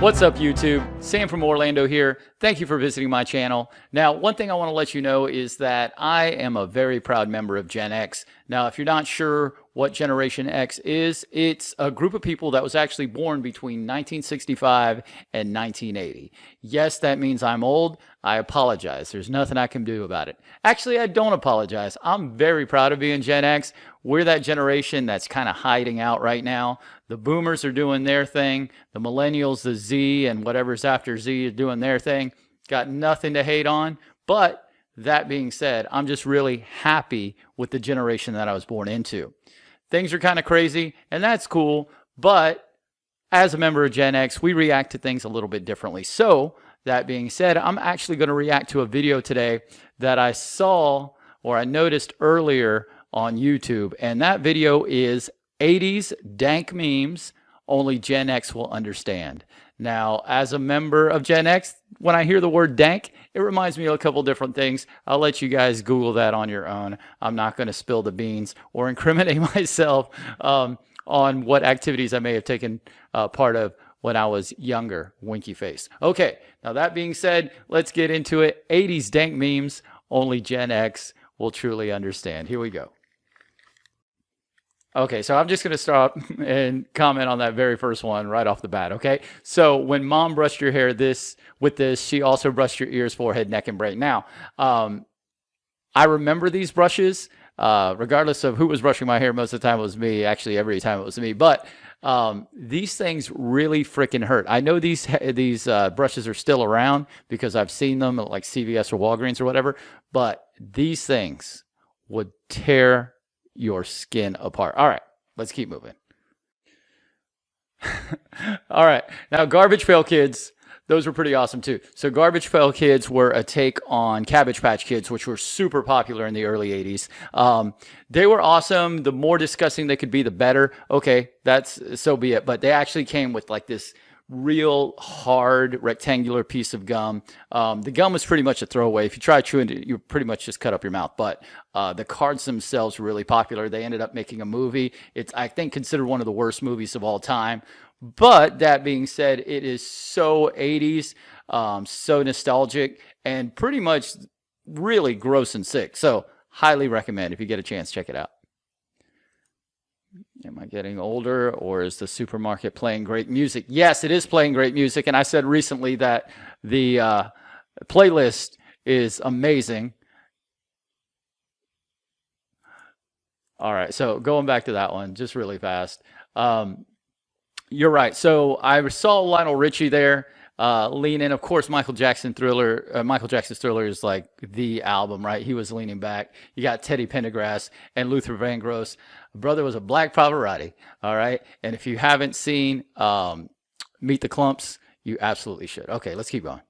What's up, YouTube? Sam from Orlando here. Thank you for visiting my channel. Now, one thing I want to let you know is that I am a very proud member of Gen X. Now, if you're not sure what Generation X is, it's a group of people that was actually born between 1965 and 1980. Yes, that means I'm old. I apologize. There's nothing I can do about it. Actually, I don't apologize. I'm very proud of being Gen X. We're that generation that's kind of hiding out right now. The boomers are doing their thing. The millennials, the Z, and whatever's after Z are doing their thing. Got nothing to hate on. But that being said, I'm just really happy with the generation that I was born into. Things are kind of crazy, and that's cool. But as a member of Gen X, we react to things a little bit differently. So that being said, I'm actually going to react to a video today that I saw or I noticed earlier on YouTube. And that video is 80's Dank Memes, only Gen X will understand. Now, as a member of Gen X, when I hear the word dank, it reminds me of a couple different things. I'll let you guys Google that on your own. I'm not going to spill the beans or incriminate myself on what activities I may have taken part of when I was younger. Winky face. Okay, now that being said, let's get into it. 80's Dank Memes, only Gen X will truly understand. Here we go. Okay, so I'm just going to start and comment on that very first one right off the bat, okay? So when mom brushed your hair with this, she also brushed your ears, forehead, neck, and brain. Now, I remember these brushes, regardless of who was brushing my hair. Most of the time it was me. Actually, every time it was me. But these things really freaking hurt. I know these brushes are still around because I've seen them at like CVS or Walgreens or whatever. But these things would tear your skin apart. All right, let's keep moving. All right, now Garbage Pail Kids, those were pretty awesome too. So Garbage Pail Kids were a take on Cabbage Patch Kids, which were super popular in the early 80s. They were awesome. The more disgusting they could be, the better. Okay, that's so be it. But they actually came with like this real hard rectangular piece of gum. The gum was pretty much a throwaway. If you try chewing it, you pretty much just cut up your mouth. But the cards themselves were really popular. They ended up making a movie. It's, I think, considered one of the worst movies of all time. But that being said, it is so 80s, so nostalgic, and pretty much really gross and sick. So highly recommend if you get a chance, check it out. Am I getting older, or is the supermarket playing great music? Yes, it is playing great music. And I said recently that the playlist is amazing. All right, so going back to that one, just really fast. You're right. So I saw Lionel Richie there lean in. Of course, Michael Jackson's Thriller is like the album, right? He was leaning back. You got Teddy Pendergrass and Luther Vandross. Brother was a black Pavarotti, all right? And if you haven't seen Meet the Clumps, you absolutely should. Okay, let's keep going.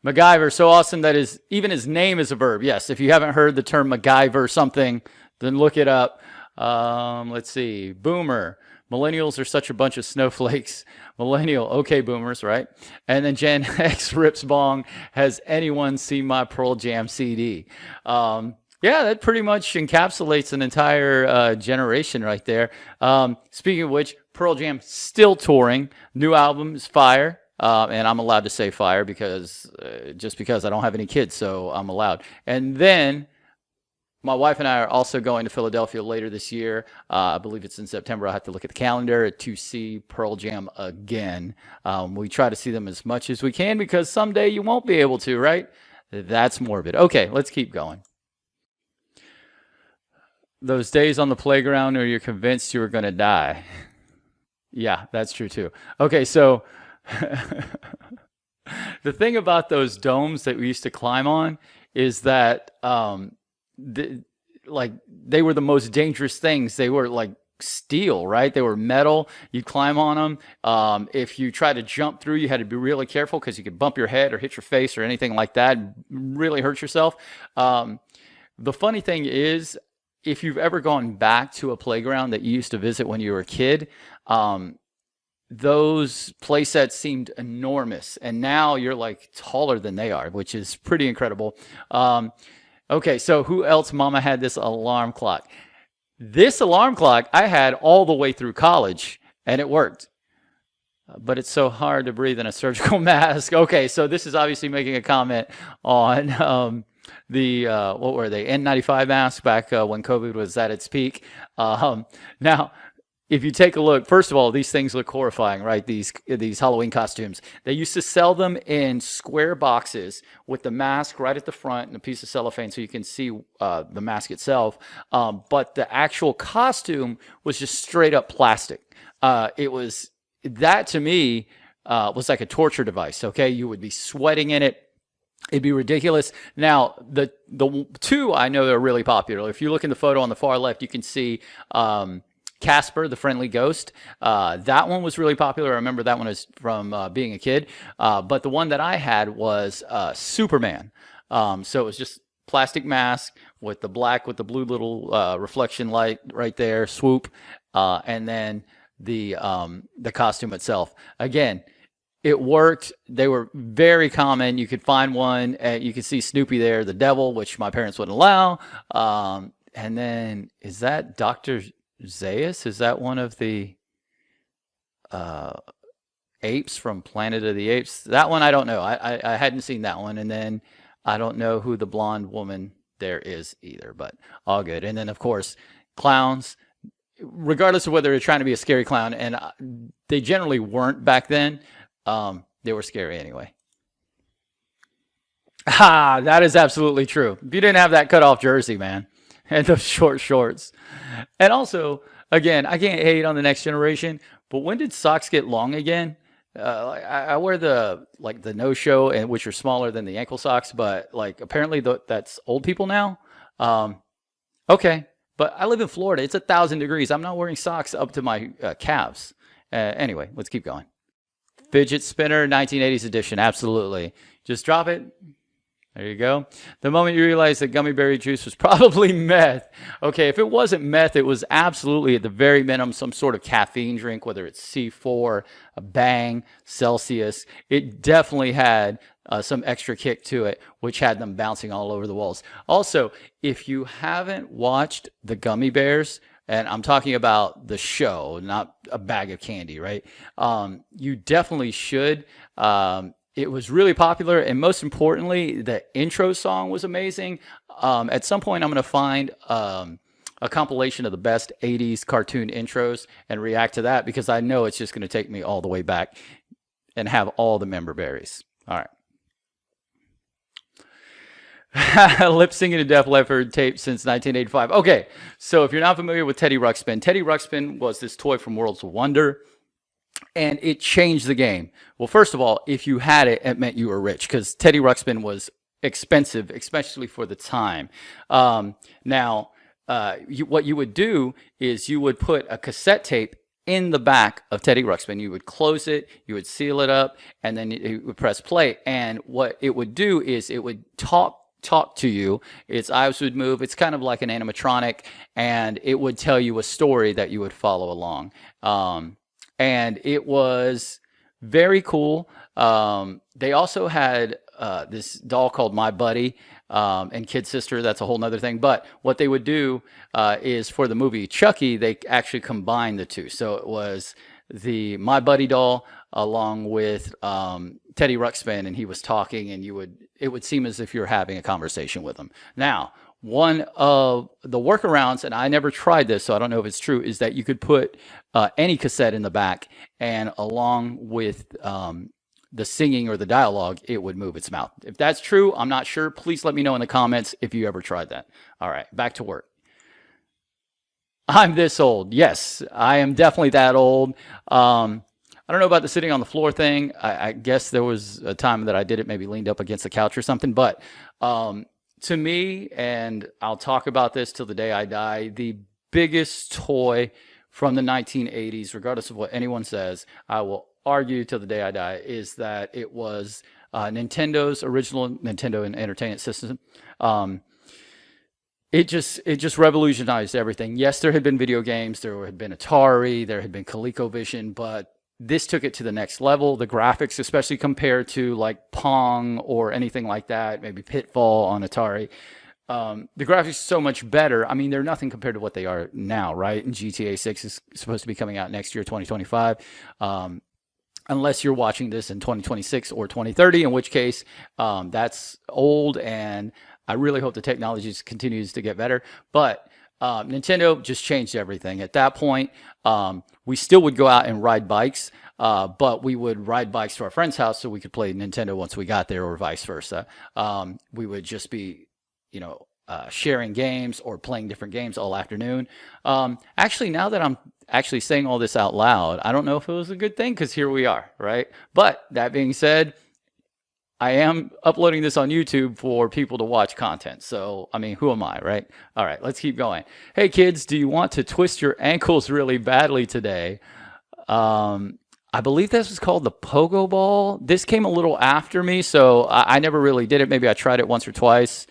MacGyver, so awesome that even his name is a verb. Yes, if you haven't heard the term MacGyver something, then look it up. Let's see. Boomer. Millennials are such a bunch of snowflakes. Millennial, okay, boomers, right? And then Gen X rips bong. Has anyone seen my Pearl Jam CD? Yeah, that pretty much encapsulates an entire generation right there. Speaking of which, Pearl Jam still touring. New album is fire. And I'm allowed to say fire because just because I don't have any kids, so I'm allowed. And then my wife and I are also going to Philadelphia later this year. I believe it's in September. I have to look at the calendar to see Pearl Jam again. We try to see them as much as we can because someday you won't be able to, right? That's morbid. Okay, let's keep going. Those days on the playground where you're convinced you were going to die. Yeah, that's true too. Okay, so the thing about those domes that we used to climb on is that they were the most dangerous things. They were like steel, right? They were metal. You'd climb on them. If you tried to jump through, you had to be really careful because you could bump your head or hit your face or anything like that, really hurt yourself. The funny thing is, if you've ever gone back to a playground that you used to visit when you were a kid, those play sets seemed enormous, and now you're like taller than they are, which is pretty incredible. Okay, so who else? Mama had this alarm clock. This alarm clock I had all the way through college, and it worked. but it's so hard to breathe in a surgical mask. Okay, so this is obviously making a comment on the what were they, N95 masks back when COVID was at its peak. Now, if you take a look, first of all, these things look horrifying, right? These Halloween costumes. They used to sell them in square boxes with the mask right at the front and a piece of cellophane so you can see the mask itself. But the actual costume was just straight up plastic. It was, that to me was like a torture device. Okay, you would be sweating in it. It'd be ridiculous. Now, the two I know are really popular. If you look in the photo on the far left, you can see Casper, the friendly ghost. That one was really popular. I remember that one is from being a kid. But the one that I had was Superman. So it was just plastic mask with the black with the blue little reflection light right there, swoop, and then the costume itself. Again, it worked. They were very common. You could find one. You could see Snoopy there, the devil, which my parents wouldn't allow. And then, is that Dr. Zaius? Is that one of the apes from Planet of the Apes? That one I don't know. I hadn't seen that one. And then I don't know who the blonde woman there is either, but all good. And then, of course, clowns, regardless of whether they're trying to be a scary clown, and they generally weren't back then. They were scary anyway. Ah, that is absolutely true. If you didn't have that cutoff jersey, man, and those short shorts. And also, again, I can't hate on the next generation, but when did socks get long again? I wear the no-show, and which are smaller than the ankle socks, but like apparently that's old people now. Okay, but I live in Florida. It's 1,000 degrees. I'm not wearing socks up to my calves. Anyway, let's keep going. Fidget spinner, 1980s edition. Absolutely. Just drop it. There you go. The moment you realize that gummy berry juice was probably meth. Okay, if it wasn't meth, it was absolutely at the very minimum some sort of caffeine drink, whether it's C4, a Bang, Celsius. It definitely had some extra kick to it, which had them bouncing all over the walls. Also, if you haven't watched the Gummy Bears, and I'm talking about the show, not a bag of candy, right? You definitely should. It was really popular, and most importantly, the intro song was amazing. At some point, I'm going to find a compilation of the best 80s cartoon intros and react to that, because I know it's just going to take me all the way back and have all the member berries. All right. Lip singing to Def Leppard tape since 1985. Okay, so if you're not familiar with Teddy Ruxpin, Teddy Ruxpin was this toy from Worlds of Wonder, and it changed the game. Well, first of all, if you had it, it meant you were rich, because Teddy Ruxpin was expensive, especially for the time. Now, what you would do is you would put a cassette tape in the back of Teddy Ruxpin. You would close it, you would seal it up, and then you would press play. And what it would do is it would talk to you. Its eyes would move. It's kind of like an animatronic, and it would tell you a story that you would follow along. And it was very cool. They also had this doll called My Buddy and Kid Sister. That's a whole nother thing. But what they would do is, for the movie Chucky, they actually combined the two. So it was the My Buddy doll along with Teddy Ruxpin, and he was talking, and it would seem as if you're having a conversation with him. Now, one of the workarounds, and I never tried this, so I don't know if it's true, is that you could put any cassette in the back, and along with the singing or the dialogue, it would move its mouth. If that's true, I'm not sure. Please let me know in the comments if you ever tried that. All right, back to work. I'm this old. Yes, I am definitely that old. I don't know about the sitting on the floor thing. I guess there was a time that I did it, maybe leaned up against the couch or something. But to me, and I'll talk about this till the day I die, the biggest toy from the 1980s, regardless of what anyone says, I will argue till the day I die, is that it was Nintendo's original Nintendo Entertainment System. It just revolutionized everything. Yes, there had been video games, there had been Atari, there had been ColecoVision, but this took it to the next level. The graphics, especially compared to like Pong or anything like that, maybe Pitfall on Atari, the graphics are so much better. I mean, they're nothing compared to what they are now, right? And GTA 6 is supposed to be coming out next year, 2025. unless you're watching this in 2026 or 2030, in which case that's old, and I really hope the technology continues to get better. But Nintendo just changed everything. At that point, we still would go out and ride bikes, but we would ride bikes to our friend's house so we could play Nintendo once we got there, or vice versa. We would just be, sharing games or playing different games all afternoon. Actually, now that I'm actually saying all this out loud, I don't know if it was a good thing, because here we are, right? But that being said, I am uploading this on YouTube for people to watch content. So, I mean, who am I, right? All right, let's keep going. Hey, kids, do you want to twist your ankles really badly today? I believe this was called the pogo ball. This came a little after me, so I never really did it. Maybe I tried it once or twice.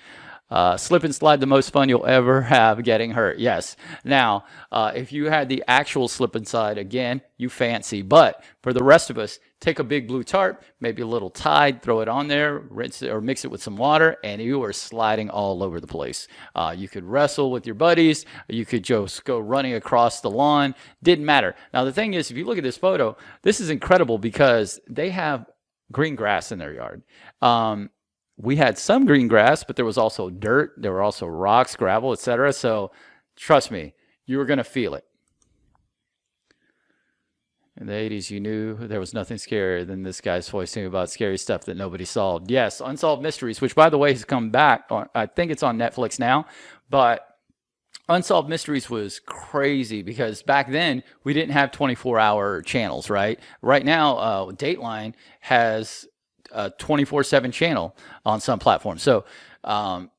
Slip and slide, the most fun you'll ever have getting hurt. Yes. Now, if you had the actual slip and slide, again, you fancy. But for the rest of us, take a big blue tarp, maybe a little Tide, throw it on there, rinse it or mix it with some water, and you are sliding all over the place. You could wrestle with your buddies. You could just go running across the lawn. Didn't matter. Now, the thing is, if you look at this photo, this is incredible because they have green grass in their yard. We had some green grass, but there was also dirt. There were also rocks, gravel, etc. So trust me, you were going to feel it. In the 80s, you knew there was nothing scarier than this guy's voicing about scary stuff that nobody solved. Yes, Unsolved Mysteries, which, by the way, has come back. I think it's on Netflix now. But Unsolved Mysteries was crazy because back then, we didn't have 24-hour channels, right? Right now, Dateline has a 24/7 channel on some platforms. So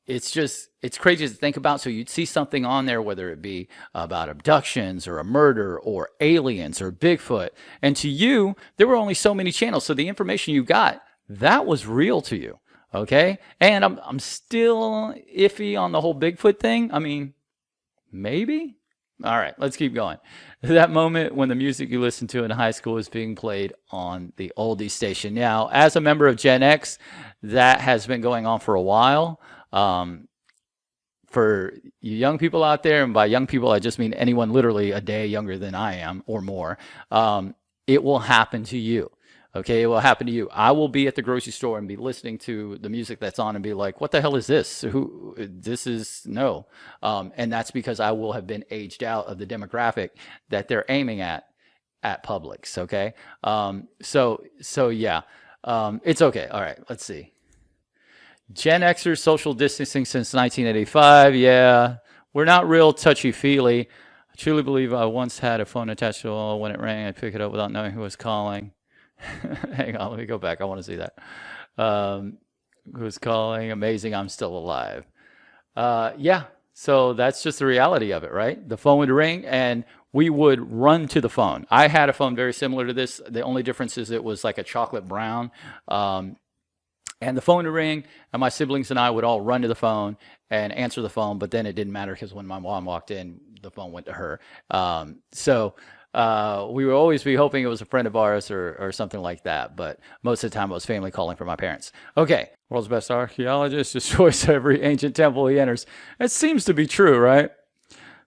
it's crazy to think about. So you'd see something on there, whether it be about abductions or a murder or aliens or Bigfoot. And to you, there were only so many channels. So the information you got, that was real to you. Okay. And I'm still iffy on the whole Bigfoot thing. I mean, maybe. All right, let's keep going. That moment when the music you listened to in high school is being played on the 80's station. Now, as a member of Gen X, that has been going on for a while. For you young people out there, and by young people, I just mean anyone literally a day younger than I am or more, it will happen to you. Okay, it will happen to you. I will be at the grocery store and be listening to the music that's on and be like, what the hell is this? This is no. And that's because I will have been aged out of the demographic that they're aiming at Publix. Okay. So yeah, it's okay. All right, let's see. Gen Xers social distancing since 1985. Yeah, we're not real touchy-feely. I truly believe I once had a phone attached to the wall. When it rang, I'd pick it up without knowing who was calling. Hang on, let me go back. I want to see that. Who's calling? Amazing, I'm still alive. Yeah, so that's just the reality of it, right? The phone would ring and we would run to the phone. I had a phone very similar to this. The only difference is it was like a chocolate brown. And the phone would ring, and my siblings and I would all run to the phone and answer the phone, but then it didn't matter because when my mom walked in, the phone went to her. We would always be hoping it was a friend of ours or something like that, but most of the time it was family calling for my parents. Okay, world's best archaeologist destroys every ancient temple he enters. It seems to be true, right?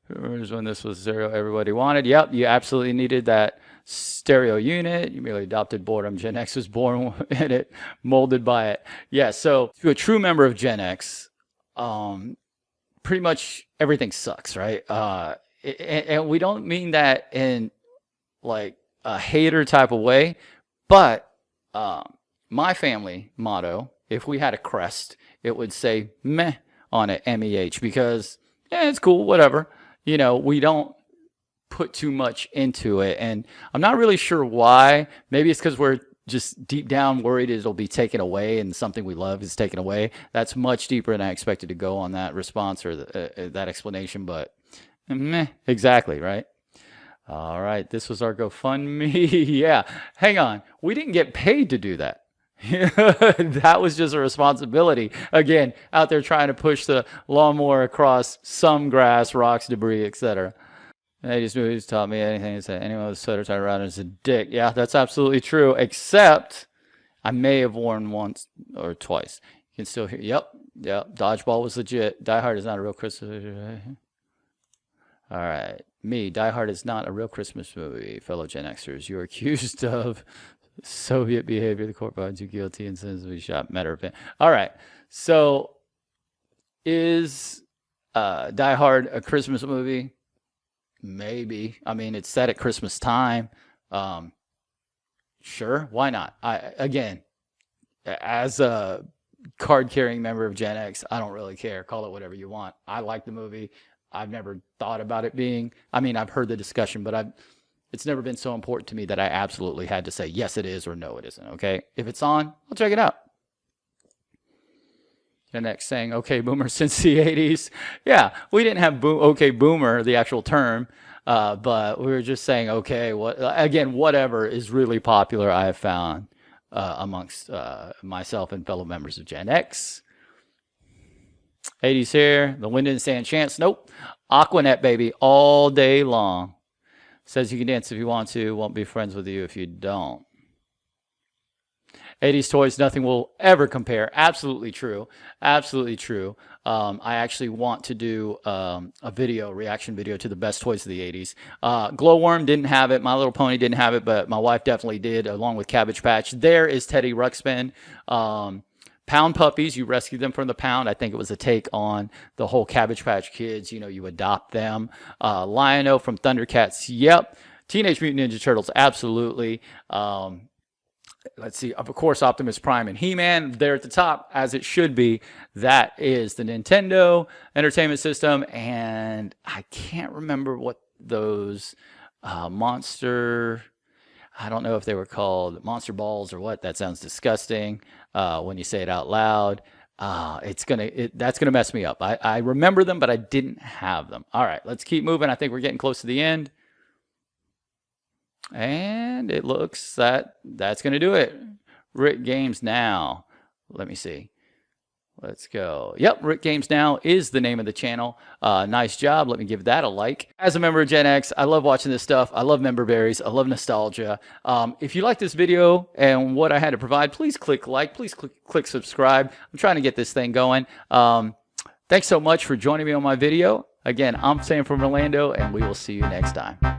Remembers when this was zero, everybody wanted. Yep, you absolutely needed that stereo unit. You merely adopted boredom. Gen X was born in it, molded by it. Yeah, so to a true member of Gen X, pretty much everything sucks, right? And we don't mean that in like a hater type of way, but my family motto, if we had a crest, it would say meh on it, MEH, because it's cool, whatever. We don't put too much into it, and I'm not really sure why. Maybe it's because we're just deep down worried it'll be taken away and something we love is taken away. That's much deeper than I expected to go on that response or that explanation, but meh, exactly, right? All right, this was our GoFundMe. Yeah, hang on. We didn't get paid to do that. That was just a responsibility. Again, out there trying to push the lawnmower across some grass, rocks, debris, etc. 80's movies taught me anything is that anyone with a sweater tied around is a dick. Yeah, that's absolutely true, except I may have worn once or twice. You can still hear, yep, Dodgeball was legit. Die Hard is not a real Christmas movie. All right, Die Hard is not a real Christmas movie, fellow Gen Xers. You are accused of Soviet behavior. The court finds you guilty and sentence to be shot. Matter of fact. All right. So is Die Hard a Christmas movie? Maybe. I mean, it's set at Christmas time. Sure. Why not? Again, as a card-carrying member of Gen X, I don't really care. Call it whatever you want. I like the movie. I've never thought about it being. I mean, I've heard the discussion, but it's never been so important to me that I absolutely had to say yes, it is, or no, it isn't. Okay, if it's on, I'll check it out. Gen X saying "Okay, Boomer" since the '80s. Yeah, we didn't have "Okay, Boomer" the actual term, but we were just saying okay. Whatever is really popular, I have found amongst myself and fellow members of Gen X. 80's here. The wind didn't stand a chance. Nope. Aquanet, baby, all day long. Says you can dance if you want to. Won't be friends with you if you don't. 80's toys, nothing will ever compare. Absolutely true. Absolutely true. I actually want to do a reaction video to the best toys of the 80's. Glowworm didn't have it. My Little Pony didn't have it, but my wife definitely did, along with Cabbage Patch. There is Teddy Ruxpin. Pound Puppies, you rescue them from the pound. I think it was a take on the whole Cabbage Patch Kids. You know, you adopt them. Lion-O from Thundercats, yep. Teenage Mutant Ninja Turtles, absolutely. Let's see, of course, Optimus Prime and He-Man, there at the top, as it should be. That is the Nintendo Entertainment System, and I can't remember what those monster... I don't know if they were called Monster Balls or what. That sounds disgusting when you say it out loud. That's gonna mess me up. I remember them, but I didn't have them. All right, let's keep moving. I think we're getting close to the end. And it looks that's going to do it. Rick Games Now. Let me see. Let's go. Yep, Rick Games Now is the name of the channel. Nice job. Let me give that a like. As a member of Gen X, I love watching this stuff. I love member berries. I love nostalgia. If you like this video and what I had to provide, please click like. Please click subscribe. I'm trying to get this thing going. Thanks so much for joining me on my video. Again, I'm Sam from Orlando, and we will see you next time.